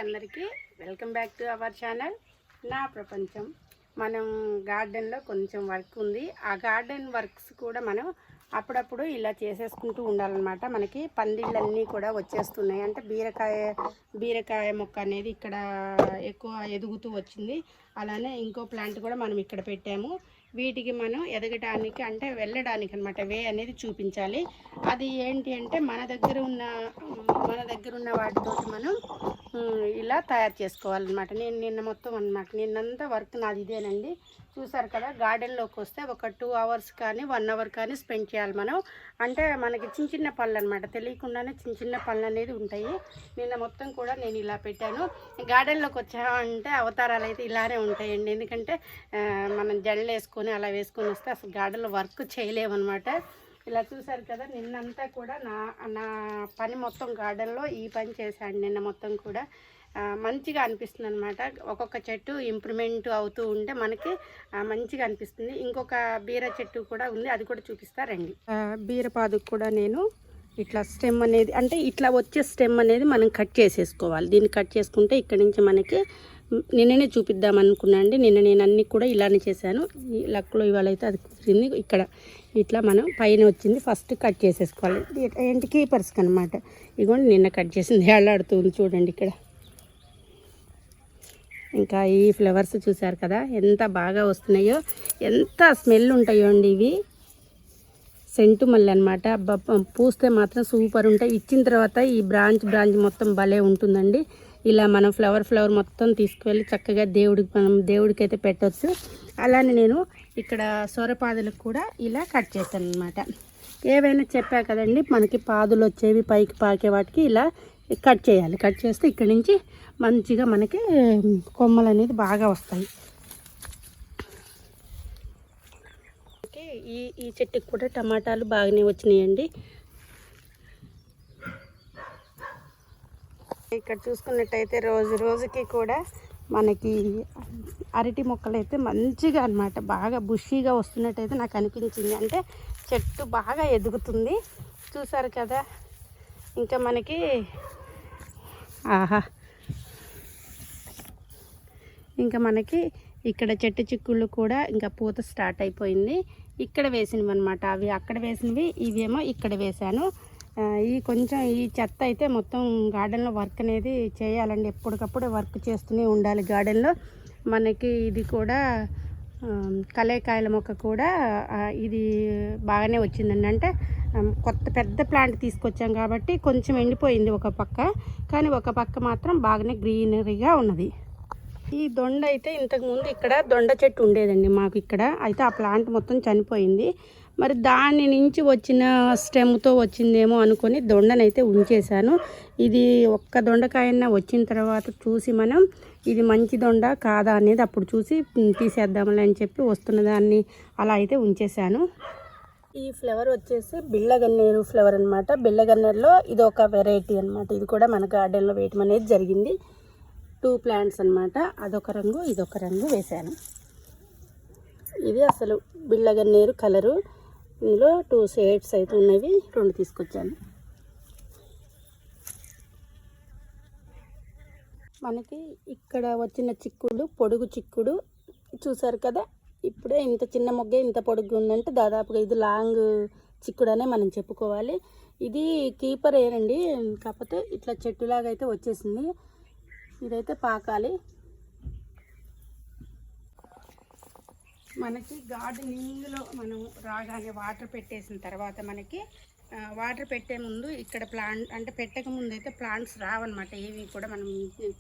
అందరికీ welcome back to our channel నా ప్రపంచం. మనం గార్డెన్లో కొంచెం వర్క్ ఉంది. ఆ గార్డెన్ వర్క్స్ కూడా మనం అప్పుడప్పుడు ఇలా చేసేసుకుంటూ ఉండాలన్నమాట. మనకి పందిళ్ళన్నీ కూడా వచ్చేస్తున్నాయి. అంటే బీరకాయ మొక్క అనేది ఇక్కడ ఎక్కువ ఎదుగుతూ వచ్చింది. అలానే ఇంకో ప్లాంట్ కూడా మనం ఇక్కడ పెట్టాము. వీటికి మనం ఎదగడానికి అంటే వెళ్ళడానికి అనమాట వే అనేది చూపించాలి. అది ఏంటి అంటే మన దగ్గర ఉన్న వాటితో మనం ఇలా తయారు చేసుకోవాలన్నమాట. నేను నిన్నంతా వర్క్ నాది ఇదేనండి. చూసారు కదా, గార్డెన్లోకి వస్తే ఒక 2 hours కానీ 1 hour కానీ స్పెండ్ చేయాలి మనం. అంటే మనకి చిన్న పళ్ళు అనమాట, తెలియకుండానే చిన్న పళ్ళు అనేది ఉంటాయి. నిన్న మొత్తం కూడా నేను ఇలా పెట్టాను. గార్డెన్లోకి వచ్చామంటే అవతారాలు అయితే ఇలానే ఉంటాయండి. ఎందుకంటే మనం జడలు వేసుకొని అలా వేసుకొని వస్తే అసలు గార్డెన్లో వర్క్ చేయలేమన్నమాట. ఇలా చూసారు కదా, నిన్నంతా కూడా నా పని మొత్తం గార్డెన్లో ఈ పని చేశాను. నిన్న మొత్తం కూడా మంచిగా అనిపిస్తుంది అనమాట. ఒక్కొక్క చెట్టు ఇంప్రూవ్మెంట్ అవుతూ ఉంటే మనకి మంచిగా అనిపిస్తుంది. ఇంకొక బీర చెట్టు కూడా ఉంది, అది కూడా చూపిస్తారండి. బీరపాదుకు కూడా నేను ఇట్లా స్టెమ్ అనేది అంటే ఇట్లా వచ్చే స్టెమ్ అనేది మనం కట్ చేసేసుకోవాలి. దీన్ని కట్ చేసుకుంటే ఇక్కడ నుంచి మనకి నిన్ననే చూపిద్దాం అనుకున్నా అండి. నేను అన్నీ కూడా ఇలానే చేశాను. ఈ లక్లో ఇవాళ అయితే అది కుదిరింది. ఇక్కడ ఇట్లా మనం పైన వచ్చింది ఫస్ట్ కట్ చేసేసుకోవాలి. ఏంటి కీపర్స్కి అనమాట. ఇదిగోండి నిన్న కట్ చేసింది, ఏళ్ళాడుతుంది చూడండి ఇక్కడ. ఇంకా ఈ ఫ్లవర్స్ చూసారు కదా ఎంత బాగా వస్తున్నాయో, ఎంత స్మెల్ ఉంటాయో అండి. ఇవి సెంటు మల్లె అనమాట. పూస్తే మాత్రం సూపర్ ఉంటాయి. ఇచ్చిన తర్వాత ఈ బ్రాంచ్ మొత్తం భలే ఉంటుందండి. ఇలా మనం ఫ్లవర్ మొత్తం తీసుకువెళ్ళి చక్కగా దేవుడికి అయితే పెట్టవచ్చు. అలానే నేను ఇక్కడ సొరపాదులకు కూడా ఇలా కట్ చేశాను అనమాట. ఏవైనా చెప్పా కదండి, మనకి పాదులు వచ్చేవి పైకి పాకే వాటికి ఇలా కట్ చేయాలి. కట్ చేస్తే ఇక్కడ నుంచి మంచిగా మనకి కొమ్మలు అనేది బాగా వస్తాయి. ఈ చెట్టుకి కూడా టమాటాలు బాగానే వచ్చినాయండి. ఇక్కడ చూసుకున్నట్టయితే రోజుకి కూడా మనకి అరటి మొక్కలు అయితే మంచిగా అన్నమాట బాగా బుషీగా వస్తున్నట్టయితే నాకు అనిపించింది. అంటే చెట్టు బాగా ఎదుగుతుంది. చూసారు కదా, ఇంకా మనకి ఇక్కడ చెట్టు చిక్కుళ్ళు కూడా ఇంకా పూత స్టార్ట్ అయిపోయింది. ఇక్కడ వేసినవి అనమాట. అవి అక్కడ వేసినవి, ఇవేమో ఇక్కడ వేశాను. ఈ చెత్త అయితే మొత్తం గార్డెన్లో వర్క్ అనేది చేయాలండి. ఎప్పటికప్పుడు వర్క్ చేస్తూనే ఉండాలి గార్డెన్లో. మనకి ఇది కూడా కలేకాయల మొక్క కూడా ఇది బాగానే వచ్చిందండి. అంటే కొత్త పెద్ద ప్లాంట్ తీసుకొచ్చాం కాబట్టి కొంచెం ఎండిపోయింది ఒక పక్క, కానీ ఒక పక్క మాత్రం బాగానే గ్రీనరీగా ఉన్నది. ఈ దొండ అయితే ఇంతకుముందు ఇక్కడ దొండ చెట్టు ఉండేదండి మాకు ఇక్కడ. అయితే ఆ ప్లాంట్ మొత్తం చనిపోయింది. మరి దాని నుంచి వచ్చిన స్టెమ్తో వచ్చిందేమో అనుకొని దొండనైతే ఉంచేశాను. ఇది ఒక్క దొండకాయన్న వచ్చిన తర్వాత చూసి మనం ఇది మంచి దొండ కాదా అనేది అప్పుడు చూసి తీసేద్దామని అని చెప్పి వస్తున్న దాన్ని అలా అయితే ఉంచేశాను. ఈ ఫ్లవర్ వచ్చేసి బిళ్ళగన్నేరు ఫ్లవర్ అనమాట. బిళ్ళగన్నేరులో ఇది ఒక వెరైటీ అనమాట. ఇది కూడా మన గార్డెన్లో వేయటం అనేది జరిగింది. 2 plants అనమాట. అదొక రంగు, ఇదొక రంగు వేశాను. ఇది అసలు బిళ్ళగన్నేరు కలరు. ఇందులో 2 shades అయితే ఉన్నవి, 2 తీసుకొచ్చాను. మనకి ఇక్కడ వచ్చిన చిక్కుడు పొడుగు చిక్కుడు చూసారు కదా. ఇప్పుడే ఇంత చిన్న మొగ్గ ఇంత పొడుగు ఉందంటే దాదాపుగా ఇది లాంగ్ చిక్కుడు అనే మనం చెప్పుకోవాలి. ఇది కీపర్ ఏనండి, కాకపోతే ఇట్లా చెట్టులాగా అయితే వచ్చేసింది. ఇదైతే పాకాలి. మనకి గార్డెనింగ్లో మనం రాగానే వాటర్ పెట్టేసిన తర్వాత మనకి వాటర్ పెట్టే ముందు ఇక్కడ ప్లాంట్ అంటే పెట్టక ముందు అయితే ప్లాంట్స్ రావన్నమాట ఏవి కూడా మనం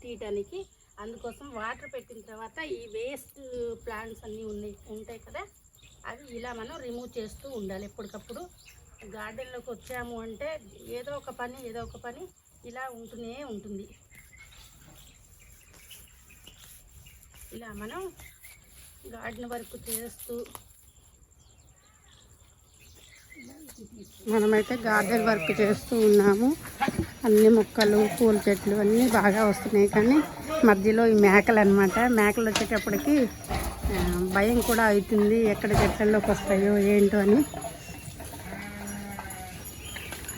తీయడానికి. అందుకోసం వాటర్ పెట్టిన తర్వాత ఈ వేస్ట్ ప్లాంట్స్ అన్నీ ఉంటాయి కదా, అవి ఇలా మనం రిమూవ్ చేస్తూ ఉండాలి ఎప్పటికప్పుడు. గార్డెన్లోకి వచ్చాము అంటే ఏదో ఒక పని ఇలా ఉంటూనే ఉంటుంది. ఇలా మనం గార్డెన్ వర్క్ చేస్తూ మనమైతే గార్డెన్ వర్క్ చేస్తూ ఉన్నాము. అన్ని మొక్కలు పూల చెట్లు అన్నీ బాగా వస్తున్నాయి. కానీ మధ్యలో ఈ మేకలు అనమాట. మేకలు వచ్చేటప్పటికి భయం కూడా అవుతుంది, ఎక్కడ చెట్లలోకి వస్తాయో ఏంటో అని.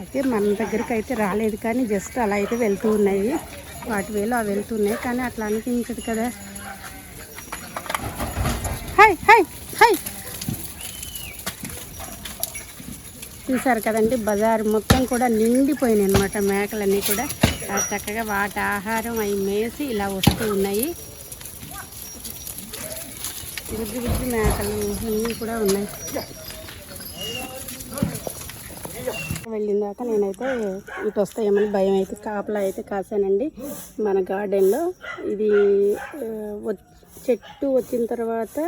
అయితే మన దగ్గరికి అయితే రాలేదు, కానీ జస్ట్ అలా అయితే వెళ్తూ ఉన్నాయి. వాటి వేలో అవి వెళ్తున్నాయి, కానీ అట్లా అనిపించదు కదా. హై హై హై చూసారు కదండి, బజారు మొత్తం కూడా నిండిపోయినాయి అనమాట. మేకలన్నీ కూడా చక్కగా వాటి ఆహారం అవి మేసి ఇలా వస్తూ ఉన్నాయి. బుద్ధి బుద్ధి మేకలు అన్నీ కూడా ఉన్నాయి. వెళ్ళిందాక నేనైతే ఇటు వస్తాయేమని భయం అయితే కాపలా అయితే కాసానండి మన గార్డెన్లో. ఇది చెట్టు వచ్చిన తర్వాత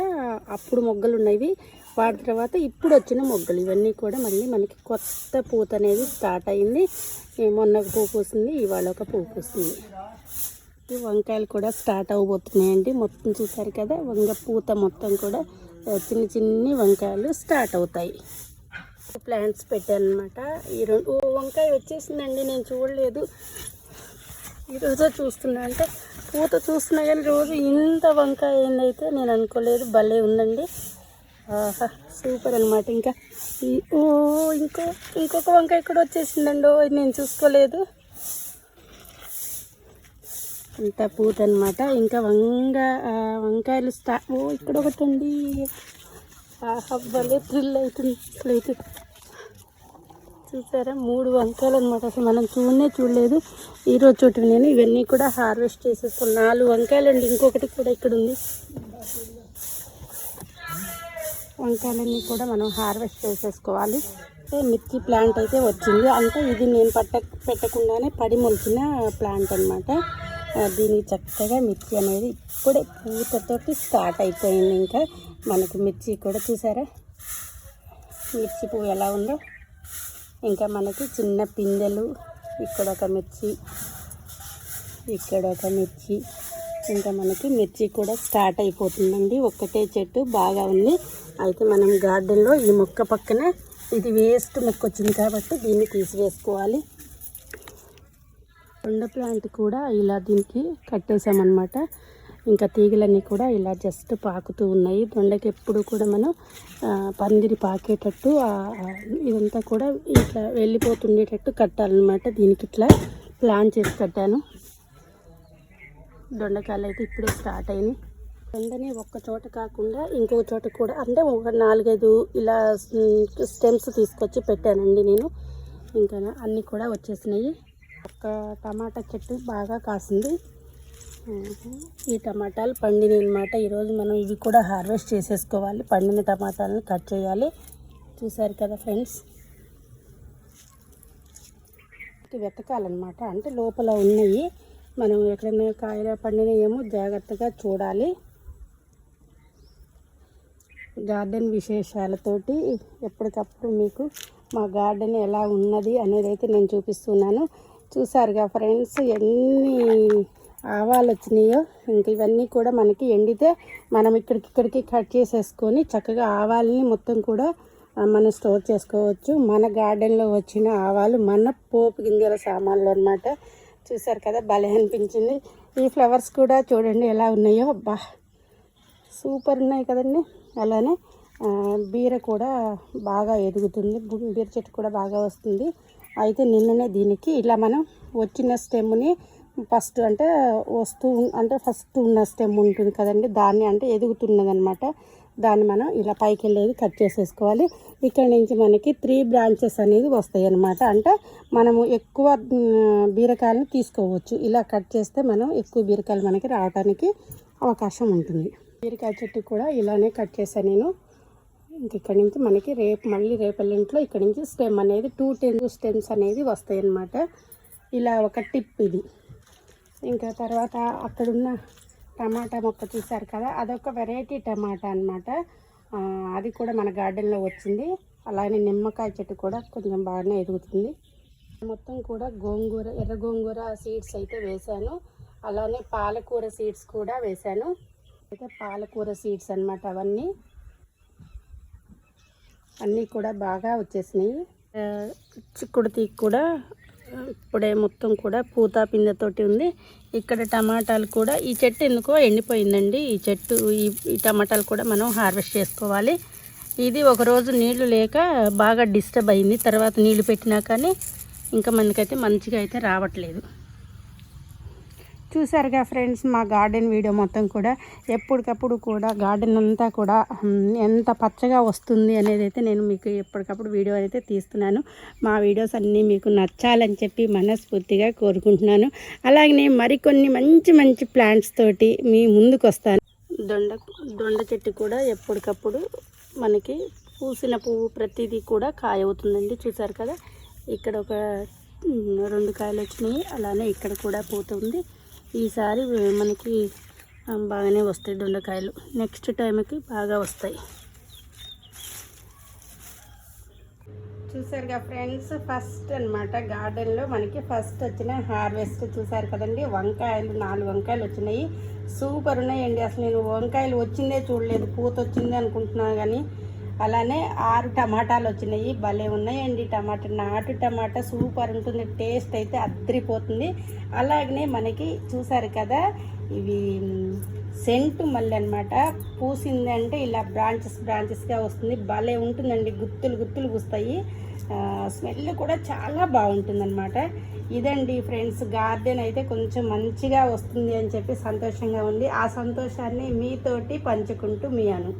అప్పుడు మొగ్గలు ఉన్నాయి, వాటి తర్వాత ఇప్పుడు వచ్చిన మొగ్గలు ఇవన్నీ కూడా మళ్ళీ మనకి కొత్త పూత అనేది స్టార్ట్ అయింది. మొన్న ఒక పువ్వు పూస్తుంది, ఇవాళ ఒక పువ్వు పూస్తుంది. వంకాయలు కూడా స్టార్ట్ అవబోతున్నాయండి. మొత్తం చూసారు కదా, వంగ పూత మొత్తం కూడా చిన్న చిన్ని వంకాయలు స్టార్ట్ అవుతాయి. ప్లాంట్స్ పెట్టాను అనమాట. ఈ రెండు వంకాయ వచ్చేసిందండి, నేను చూడలేదు, ఈరోజు చూస్తున్నా. అంటే పూత చూస్తున్నా కానీ రోజు ఇంత వంకాయ ఏందైతే నేను అనుకోలేదు. భలే ఉందండి, సూపర్ అనమాట. ఇంకా ఇంకొక వంకాయ కూడా వచ్చేసిందండి, నేను చూసుకోలేదు. ఇంత పూత అనమాట. ఇంకా వంకాయలు ఇక్కడ ఒకటండి, భలే థ్రిల్ అవుతుంది అసలైతే. చూసారా, 3 వంకాయలు అనమాట. అసలు మనం చూడలేదు. ఈరోజు చోటు నేను ఇవన్నీ కూడా హార్వెస్ట్ చేసేస్తాను. 4 వంకాయలు అండి, ఇంకొకటి కూడా ఇక్కడ ఉంది. వంకాయలన్నీ కూడా మనం హార్వెస్ట్ చేసేసుకోవాలి. మిర్చి ప్లాంట్ అయితే వచ్చింది. అంటే ఇది నేను పెట్టకుండానే పడి మొలిచిన ప్లాంట్ అనమాట. దీనికి చక్కగా మిర్చి అనేది ఇప్పుడే పూతతోటి స్టార్ట్ అయిపోయింది. ఇంకా మనకు మిర్చి కూడా చూసారా, మిర్చి పువ్వు ఎలా ఉందో. ఇంకా మనకి చిన్న పిందెలు, ఇక్కడ ఒక మిర్చి, ఇక్కడ ఒక మిర్చి. ఇంకా మనకి మిర్చి కూడా స్టార్ట్ అయిపోతుందండి. ఒక్కటే చెట్టు బాగా ఉంది. అయితే మనం గార్డెన్లో ఈ మొక్క పక్కన ఇది వేస్ట్ మొక్క వచ్చింది కాబట్టి దీన్ని తీసివేసుకోవాలి. దొండ ప్లాంట్ కూడా ఇలా దీనికి కట్టేసామన్నమాట. ఇంకా తీగలన్నీ కూడా ఇలా జస్ట్ పాకుతూ ఉన్నాయి. దొండకి ఎప్పుడు కూడా మనం పందిరి పాకేటట్టు ఇదంతా కూడా ఇట్లా వెళ్ళిపోతుండేటట్టు కట్టాలన్నమాట. దీనికి ఇట్లా ప్లాన్ చేసి కట్టాను. దొండకాయలు అయితే ఇప్పుడే స్టార్ట్ అయినాయి. దొండని ఒక్క చోట కాకుండా ఇంకో చోట కూడా, అంటే ఒక 4-5 ఇలా స్టెమ్స్ తీసుకొచ్చి పెట్టానండి నేను. ఇంకా అన్నీ కూడా వచ్చేసినాయి. ఒక టమాటా చెట్టు బాగా కాసింది. ఈ టమాటాలు పండినాయి అనమాట. ఈరోజు మనం ఇవి కూడా హార్వెస్ట్ చేసేసుకోవాలి. పండిన టమాటాలను కట్ చేయాలి. చూసారు కదా ఫ్రెండ్స్, వెతకాలన్నమాట. అంటే లోపల ఉన్నాయి, మనం ఎక్కడైనా కాయలు పండినయేమో జాగ్రత్తగా చూడాలి. గార్డెన్ విశేషాలతోటి ఎప్పటికప్పుడు మీకు మా గార్డెన్ ఎలా ఉన్నది అనేది అయితే నేను చూపిస్తున్నాను. చూసారుగా ఫ్రెండ్స్, ఎన్ని ఆవాలు వచ్చినాయో. ఇంక ఇవన్నీ కూడా మనకి ఎండితే మనం ఇక్కడికి కట్ చేసేసుకొని చక్కగా ఆవాలని మొత్తం కూడా మనం స్టోర్ చేసుకోవచ్చు. మన గార్డెన్లో వచ్చిన ఆవాలు మన పోపు గింజల సామాన్లు అనమాట. చూసారు కదా, భలే అనిపించింది. ఈ ఫ్లవర్స్ కూడా చూడండి ఎలా ఉన్నాయో, అబ్బా సూపర్ ఉన్నాయి కదండి. అలానే బీర కూడా బాగా ఎదుగుతుంది, బీర చెట్టు కూడా బాగా వస్తుంది. అయితే నిన్ననే దీనికి ఇలా మనం వచ్చిన స్టెమ్ని ఫస్ట్ ఉన్న స్టెమ్ ఉంటుంది కదండి, దాన్ని అంటే ఎదుగుతున్నది అనమాట. దాన్ని మనం ఇలా పైకి వెళ్ళేది కట్ చేసేసుకోవాలి. ఇక్కడ నుంచి మనకి 3 బ్రాంచెస్ అనేది వస్తాయి అన్నమాట. అంటే మనము ఎక్కువ బీరకాయలను తీసుకోవచ్చు. ఇలా కట్ చేస్తే మనం ఎక్కువ బీరకాయలు మనకి రావడానికి అవకాశం ఉంటుంది. బీరకాయ చెట్టు కూడా ఇలానే కట్ చేశాను నేను. ఇంక ఇక్కడ నుంచి మనకి మళ్ళీ రేపల్లింట్లో ఇక్కడ నుంచి స్టెమ్ అనేది 2 స్టెమ్స్ అనేది వస్తాయి అన్నమాట. ఇలా ఒక టిప్ ఇది. ఇంకా తర్వాత అక్కడున్న టమాటా మొక్క చూసారు కదా, అదొక వెరైటీ టమాటా అన్నమాట. అది కూడా మన గార్డెన్లో వచ్చింది. అలానే నిమ్మకాయ చెట్టు కూడా కొంచెం బాగానే ఎదుగుతుంది. మొత్తం కూడా ఎర్ర గోంగూర సీడ్స్ అయితే వేశాను. అలానే పాలకూర సీడ్స్ కూడా వేశాను. అయితే పాలకూర సీడ్స్ అన్నమాట అన్నీ కూడా బాగా వచ్చేసినాయి. చిక్కుడు తీగ కూడా ఇప్పుడే మొత్తం కూడా పూత పిందెతోటి ఉంది. ఇక్కడ టమాటాలు కూడా, ఈ చెట్టు ఎందుకో ఎండిపోయిందండి. ఈ టమాటాలు కూడా మనం హార్వెస్ట్ చేసుకోవాలి. ఇది ఒకరోజు నీళ్లు లేక బాగా డిస్టర్బ్ అయింది. తర్వాత నీళ్లు పెట్టినా కానీ ఇంకా మనకైతే మంచిగా అయితే రావట్లేదు. చూసారుగా ఫ్రెండ్స్, మా గార్డెన్ వీడియో మొత్తం కూడా ఎప్పటికప్పుడు కూడా గార్డెన్ అంతా కూడా ఎంత పచ్చగా వస్తుంది అనేది అయితే నేను మీకు ఎప్పటికప్పుడు వీడియో అయితే తీస్తున్నాను. మా వీడియోస్ అన్నీ మీకు నచ్చాలని చెప్పి మనస్ఫూర్తిగా కోరుకుంటున్నాను. అలాగే మరికొన్ని మంచి మంచి ప్లాంట్స్ తోటి మీ ముందుకు వస్తాను. దొండ చెట్టు కూడా ఎప్పటికప్పుడు మనకి పూసిన పువ్వు ప్రతిదీ కూడా కాయ అవుతుందండి. చూసారు కదా, ఇక్కడ ఒక 2 కాయలు వచ్చినాయి. అలానే ఇక్కడ కూడా పూతుంది. ఈసారి మనకి బాగానే వస్తాయి దొండకాయలు. నెక్స్ట్ టైంకి బాగా వస్తాయి. చూసారుగా ఫ్రెండ్స్, ఫస్ట్ అనమాట గార్డెన్లో మనకి ఫస్ట్ వచ్చిన హార్వెస్ట్. చూసారు కదండి, వంకాయలు 4 వంకాయలు వచ్చినాయి. సూపర్ ఉన్నాయండి. అసలు నేను వంకాయలు వచ్చిందే చూడలేదు, పూత వచ్చింది అనుకుంటున్నాను. కానీ అలానే 6 టమాటాలు వచ్చినాయి. భలే ఉన్నాయండి టమాటా. నాటు టమాటా సూపర్ ఉంటుంది, టేస్ట్ అయితే అద్దరిపోతుంది. అలాగనే మనకి చూసారు కదా, ఇవి సెంటు మల్లె అనమాట. పూసిందంటే ఇలా బ్రాంచెస్గా వస్తుంది. భలే ఉంటుందండి, గుత్తులు పూస్తాయి. స్మెల్ కూడా చాలా బాగుంటుందన్నమాట. ఇదండి ఫ్రెండ్స్, గార్డెన్ అయితే కొంచెం మంచిగా వస్తుంది అని చెప్పి సంతోషంగా ఉంది. ఆ సంతోషాన్ని మీతోటి పంచుకుంటూ మీ అను.